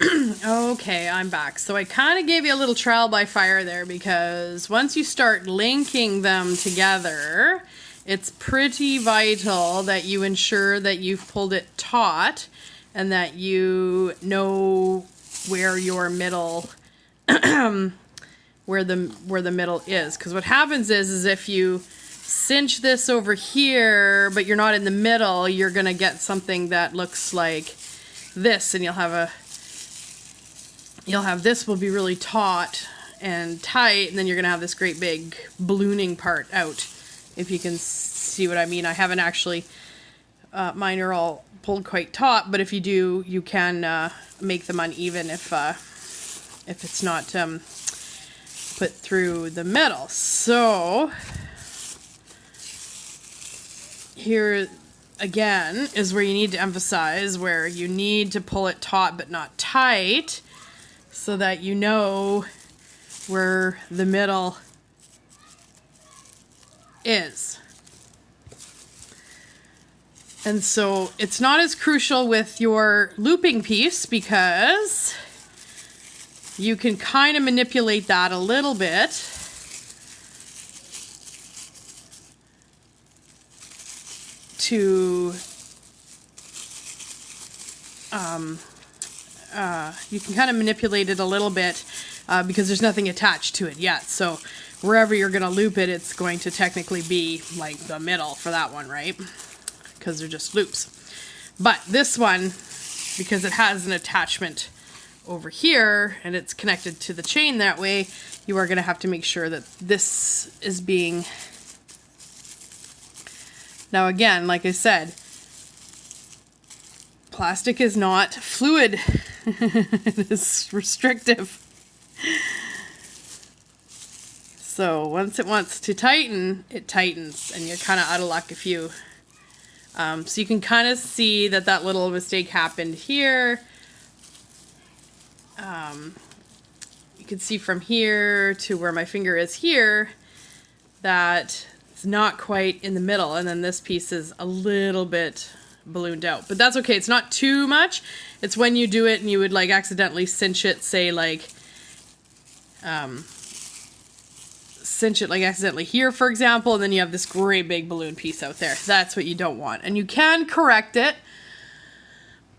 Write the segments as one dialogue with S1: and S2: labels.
S1: Okay, I'm back. So I kind of gave you a little trial by fire there, because once you start linking them together, it's pretty vital that you ensure that you've pulled it taut and that you know where your middle where the middle is. Because what happens is if you cinch this over here but you're not in the middle, you're gonna get something that looks like this, and you'll have this will be really taut and tight, and then you're gonna have this great big ballooning part out, if you can see what I mean. I haven't actually, mine are all pulled quite taut, but if you do, you can make them uneven if it's not put through the middle. So here again is where you need to emphasize, where you need to pull it taut but not tight, so that you know where the middle is. And so it's not as crucial with your looping piece, because you can kind of manipulate that a little bit to you can kind of manipulate it a little bit because there's nothing attached to it yet. So wherever you're going to loop it, it's going to technically be like the middle for that one, right? Because they're just loops. But this one, because it has an attachment over here and it's connected to the chain that way, you are going to have to make sure that this is being... Now again, like I said, plastic is not fluid. It is restrictive. So once it wants to tighten, it tightens, and you're kind of out of luck if you... so you can kind of see that that little mistake happened here. You can see from here to where my finger is here that it's not quite in the middle, and then this piece is a little bit ballooned out, but that's okay. It's not too much. It's when you do it and you would like accidentally cinch it, say like cinch it like accidentally here, for example, and then you have this great big balloon piece out there. That's what you don't want. And you can correct it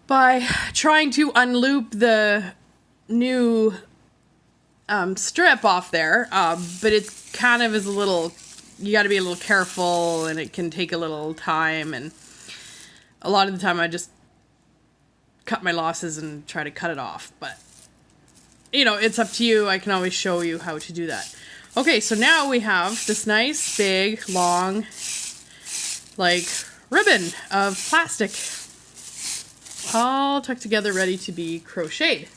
S1: by trying to unloop the new strip off there, but it kind of is a little, you got to be a little careful, and it can take a little time, and a lot of the time I just cut my losses and try to cut it off. But, you know, it's up to you. I can always show you how to do that. Okay, so now we have this nice, big, long, like, ribbon of plastic, all tucked together, ready to be crocheted.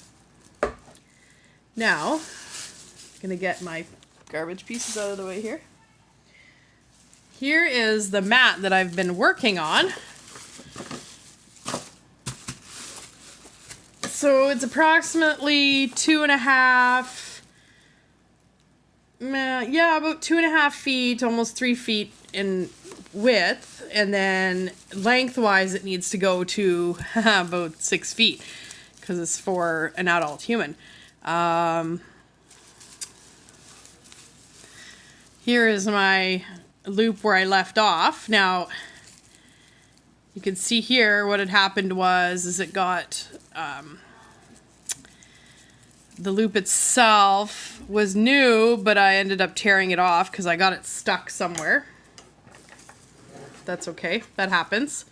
S1: Now, I'm going to get my garbage pieces out of the way here. Here is the mat that I've been working on. So it's approximately 2.5, about 2.5 feet, almost 3 feet in width, and then lengthwise it needs to go to about 6 feet, because it's for an adult human. Here is my loop where I left off. Now, you can see here what had happened is it got... the loop itself was new, but I ended up tearing it off because I got it stuck somewhere. That's okay. That happens.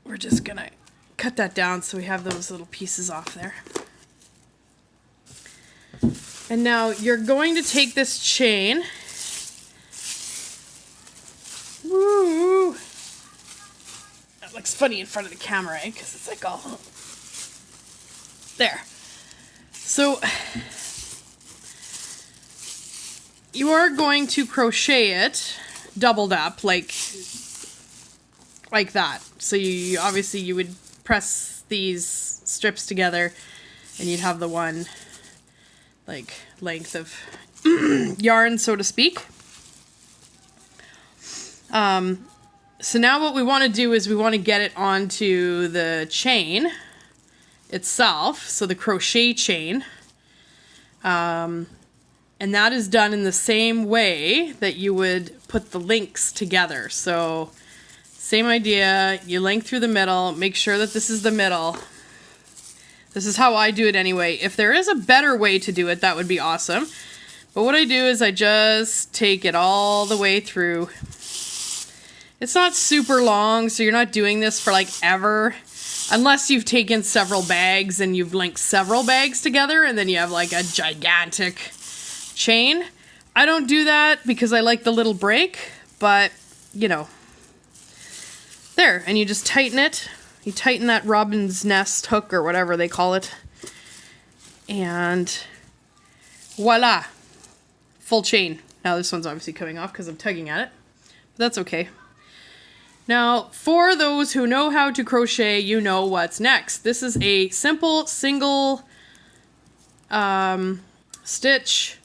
S1: We're just gonna cut that down so we have those little pieces off there. And now you're going to take this chain. Woo! That looks funny in front of the camera, right? Because it's like all... There. So, you are going to crochet it doubled up like that. So you obviously you would press these strips together and you'd have the one like length of yarn, so to speak. So now what we want to do is we want to get it onto the chain. itself, so the crochet chain. And that is done in the same way that you would put the links together. So same idea, you link through the middle, make sure that this is the middle. This is how I do it anyway. If there is a better way to do it, that would be awesome. But what I do is I just take it all the way through. It's not super long, so you're not doing this for like ever. Unless you've taken several bags and you've linked several bags together and then you have like a gigantic chain. I don't do that because I like the little break, but you know. There, and you just tighten it. You tighten that robin's nest hook or whatever they call it. And voila. Full chain. Now this one's obviously coming off because I'm tugging at it. But that's okay. Now, for those who know how to crochet, you know what's next. This is a simple single stitch.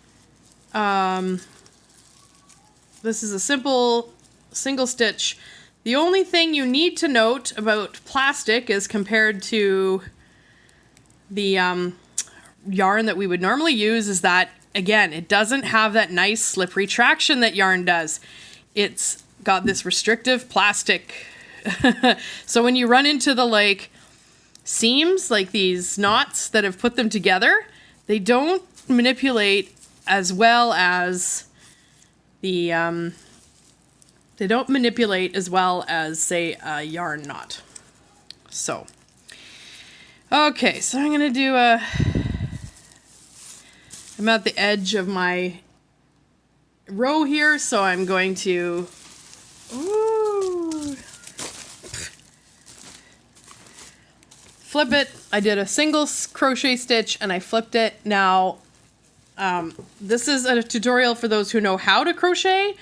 S1: This is a simple single stitch. The only thing you need to note about plastic is compared to the yarn that we would normally use is that, again, it doesn't have that nice slippery traction that yarn does. It's got this restrictive plastic. So when you run into the like seams, like these knots that have put them together, they don't manipulate as well as the say a yarn knot. So okay, so I'm gonna do I'm at the edge of my row here, so I'm going to flip it. I did a single crochet stitch and I flipped it. Now, this is a tutorial for those who know how to crochet.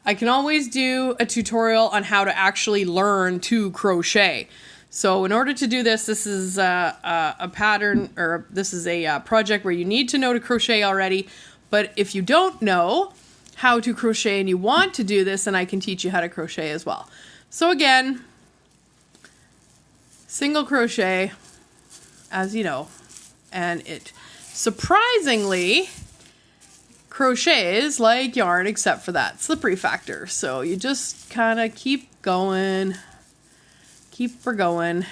S1: I can always do a tutorial on how to actually learn to crochet. So in order to do this, this is a pattern, or this is a project where you need to know to crochet already. But if you don't know how to crochet and you want to do this, then I can teach you how to crochet as well. So again, single crochet, as you know, and it surprisingly crochets like yarn except for that slippery factor. So you just kind of keep going, keep going,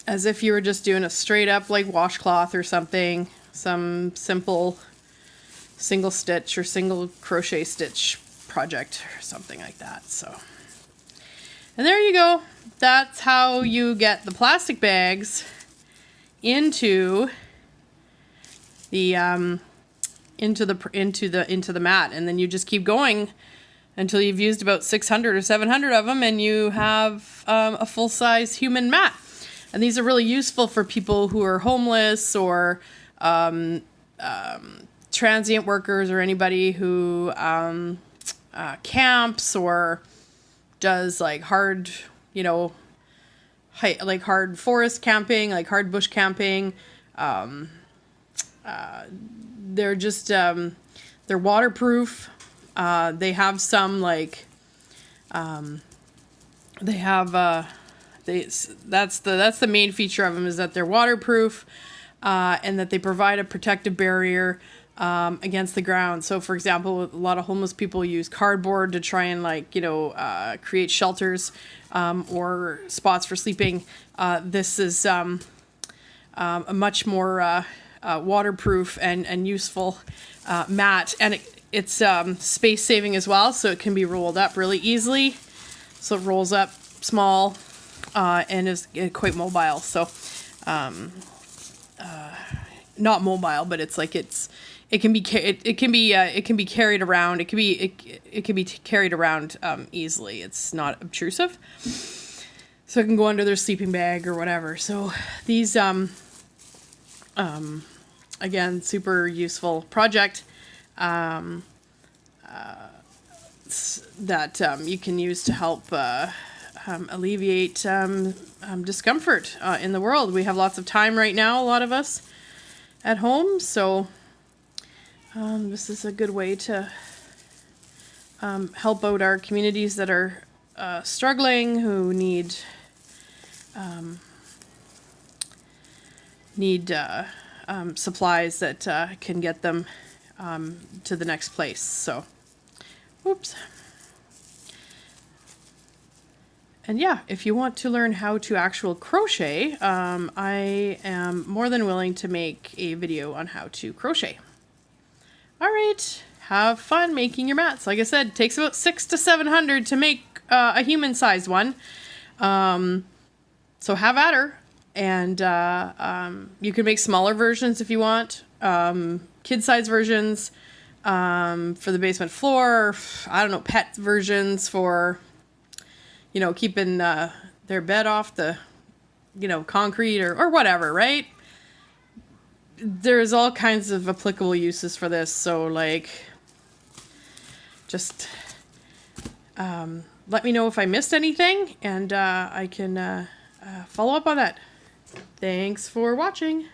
S1: as if you were just doing a straight up like washcloth or something, some simple single stitch or single crochet stitch project or something like that. So, and there you go. That's how you get the plastic bags into the into the mat, and then you just keep going until you've used about 600 or 700 of them, and you have a full-size human mat. And these are really useful for people who are homeless or transient workers, or anybody who camps or does like hard, you know, like hard forest camping, like hard bush camping. They're just they're waterproof. They have some like they have that's the main feature of them, is that they're waterproof and that they provide a protective barrier against the ground. So for example, a lot of homeless people use cardboard to try and like, you know, create shelters or spots for sleeping. This is a much more waterproof and useful mat, and it's space saving as well, so it can be rolled up really easily. So it rolls up small and is quite mobile. So not mobile, but it's like it can be carried around. It can be carried around easily. It's not obtrusive, so it can go under their sleeping bag or whatever. So these again, super useful project that you can use to help alleviate discomfort in the world. We have lots of time right now, a lot of us at home, so this is a good way to help out our communities that are struggling, who need supplies that can get them to the next place. So, oops. And yeah, if you want to learn how to actual crochet, I am more than willing to make a video on how to crochet. All right, have fun making your mats. Like I said, it takes about 600 to 700 to make a human-sized one. So have at her. And you can make smaller versions if you want, kid-size versions for the basement floor. I don't know, pet versions for, you know, keeping their bed off the, you know, concrete or whatever, right? There's all kinds of applicable uses for this. So, like, just let me know if I missed anything, and I can follow up on that. Thanks for watching.